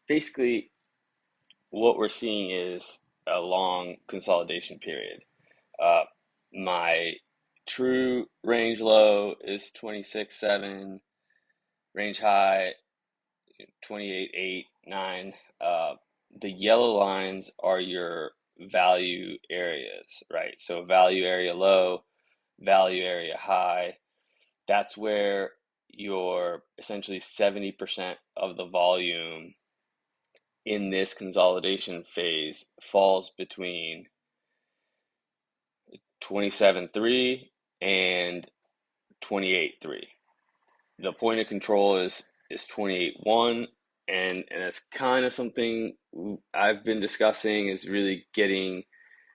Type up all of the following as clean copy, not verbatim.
basically what we're seeing is a long consolidation period. Uh, my true range low is 26.7, range high 28.8, 9. The yellow lines are your value areas, right? So value area low, value area high. That's where your essentially 70% of the volume in this consolidation phase falls between 27.3 and 28.3. The point of control is 28.1, and that's kind of something I've been discussing, is really getting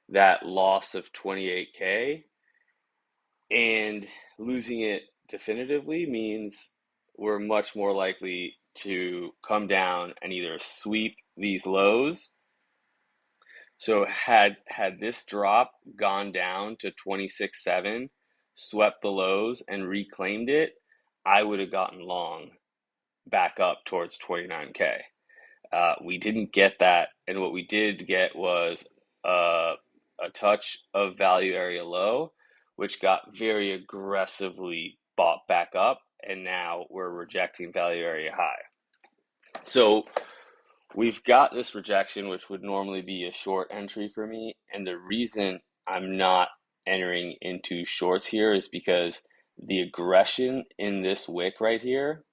that loss of 28K, and losing it definitively means we're much more likely to come down and either sweep these lows. So had this drop gone down to 26.7, swept the lows and reclaimed it, I would have gotten long back up towards 29K. We didn't get that, and what we did get was a touch of value area low, which got very aggressively bought back up, and now we're rejecting value area high. So we've got this rejection, which would normally be a short entry for me, and the reason I'm not entering into shorts here is because the aggression in this wick right here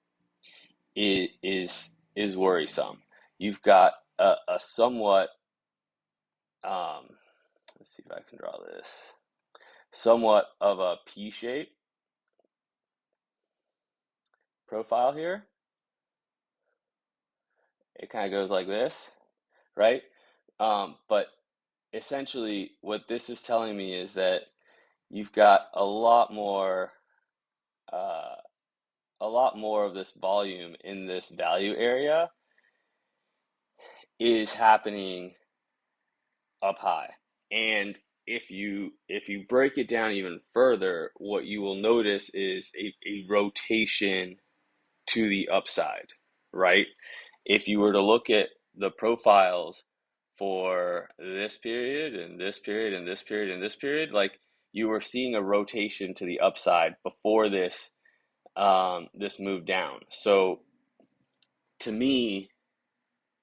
is worrisome. You've got a somewhat let's see if I can draw this, somewhat of a P shape profile here. It kind of goes like this, right? But essentially, what this is telling me is that you've got uh, a lot more of this volume in this value area is happening up high. And if you break it down even further, what you will notice is a rotation to the upside, right? If you were to look at the profiles for this period and this period and this period and this period, like, you were seeing a rotation to the upside before this move down. So to me,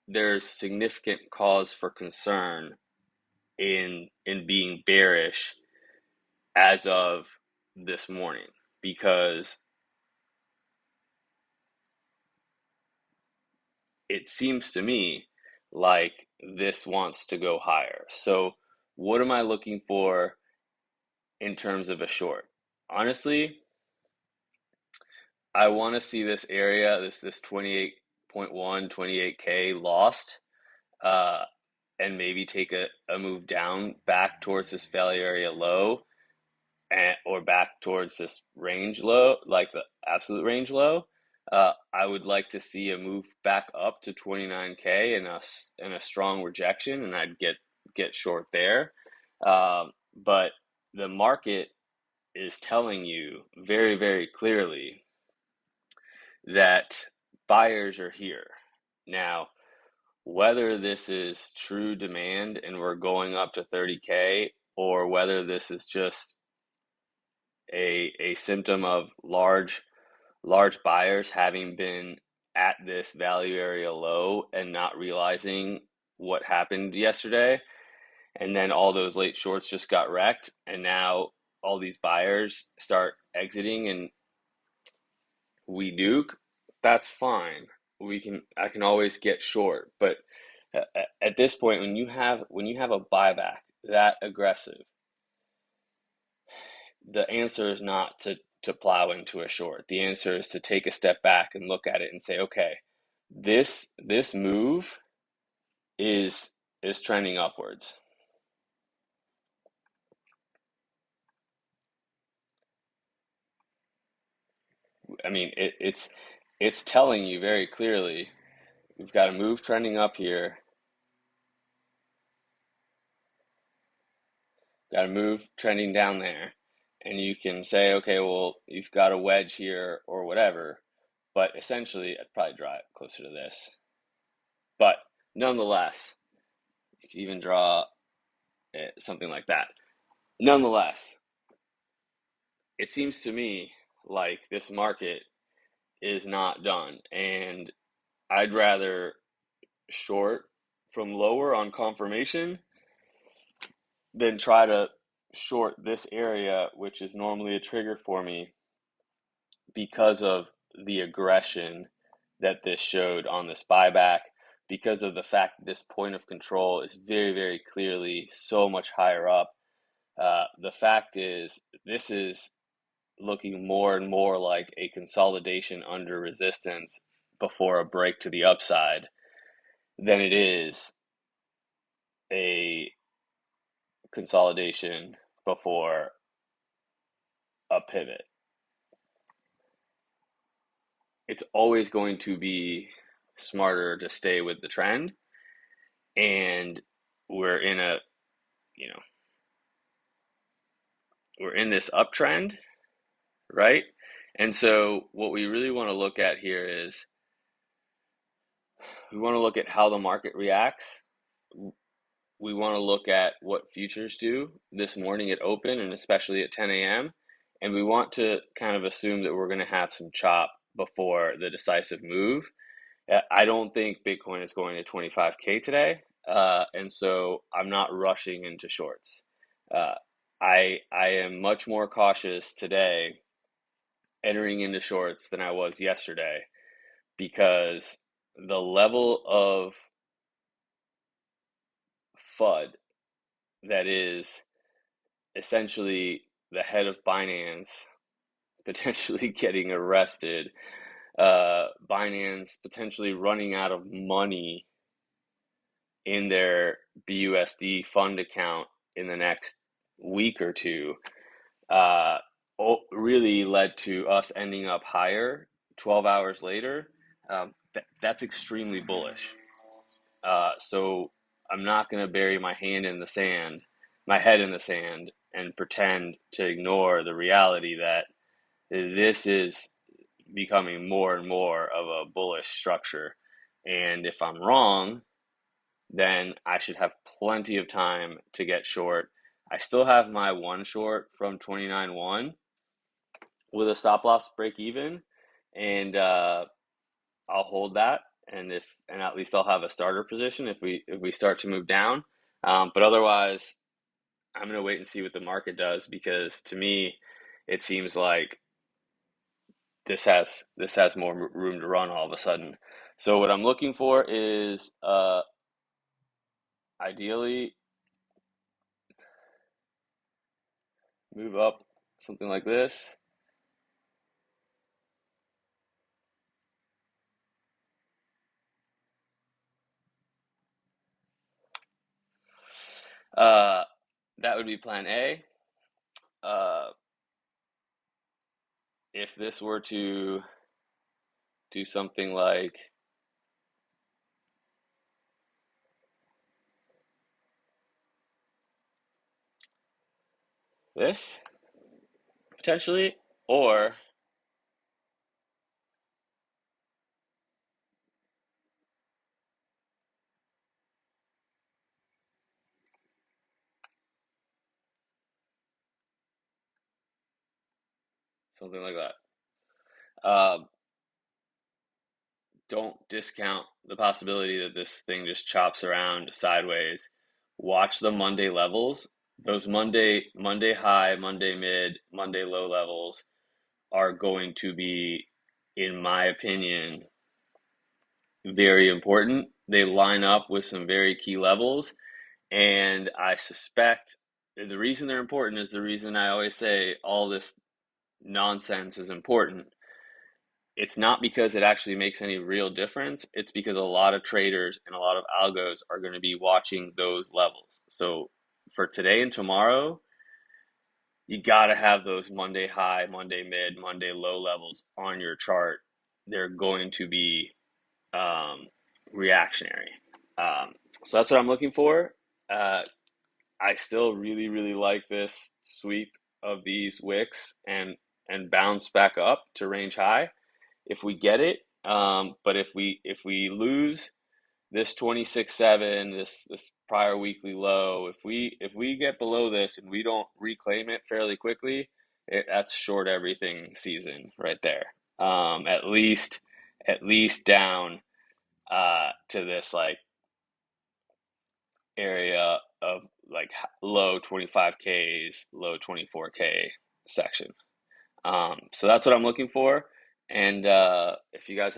there's significant cause for concern in being bearish as of this morning, because it seems to me like this wants to go higher. So what am I looking for in terms of a short? Honestly, I want to see this area, this 28.1, 28K lost, uh, and maybe take a move down back towards this value area low, or back towards this range low, like the absolute range low. I would like to see a move back up to 29K and a strong rejection, and I'd get short there. But the market is telling you very, very clearly that buyers are here. Now, whether this is true demand and we're going up to 30K, or whether this is just a symptom of large buyers having been at this value area low and not realizing what happened yesterday, and then all those late shorts just got wrecked, and now all these buyers start exiting and we nuke, that's fine. I can always get short, but at this point, when you have a buyback that aggressive, the answer is not to plow into a short. The answer is to take a step back and look at it and say, okay, this move is trending upwards. I mean, it's telling you very clearly we've got a move trending up here, got a move trending down there, and you can say, okay, well, you've got a wedge here or whatever, but essentially I'd probably draw it closer to this. But Nonetheless, you could even draw something like that. Nonetheless, it seems to me like this market is not done, and I'd rather short from lower on confirmation than try to short this area, which is normally a trigger for me because of the aggression that this showed on this buyback, because of the fact that this point of control is very, very clearly so much higher up. The fact is, this is looking more and more like a consolidation under resistance before a break to the upside than it is a consolidation before a pivot. It's always going to be smarter to stay with the trend, and we're in a, you know, we're in this uptrend, right? And so what we really want to look at here is we want to look at how the market reacts. We want to look at what futures do this morning at open and especially at 10 a.m. And we want to kind of assume that we're going to have some chop before the decisive move. I don't think Bitcoin is going to 25K today. And so I'm not rushing into shorts. Uh, I am much more cautious today entering into shorts than I was yesterday because the level of FUD that is essentially the head of Binance potentially getting arrested, Binance potentially running out of money in their BUSD fund account in the next week or two, uh, really led to us ending up higher 12 hours later. That's extremely bullish. So I'm not going to bury my hand in the sand, my head in the sand, and pretend to ignore the reality that this is becoming more and more of a bullish structure. And if I'm wrong, then I should have plenty of time to get short. I still have my one short from 29.1 with a stop loss break even, and I'll hold that. And at least I'll have a starter position if we start to move down. But otherwise, I'm going to wait and see what the market does because to me, it seems like this has more room to run all of a sudden. So what I'm looking for is ideally move up something like this. Uh, that would be plan A. Uh, if this were to do something like this, potentially, or something like that. Don't discount the possibility that this thing just chops around sideways. Watch the Monday levels. Those Monday high, Monday mid, Monday low levels are going to be, in my opinion, very important. They line up with some very key levels, and I suspect the reason they're important is the reason I always say all this nonsense is important. It's not because it actually makes any real difference. It's because a lot of traders and a lot of algos are going to be watching those levels. So for today and tomorrow, you got to have those Monday high, Monday mid, Monday low levels on your chart. They're going to be reactionary. Um, so that's what I'm looking for. Uh, I still really, really like this sweep of these wicks and bounce back up to range high if we get it. But if we lose, this 26.7, this prior weekly low, if we get below this and we don't reclaim it fairly quickly, that's short everything season right there. At least down to this like area of like low 25Ks, low 24K section. So that's what I'm looking for. And if you guys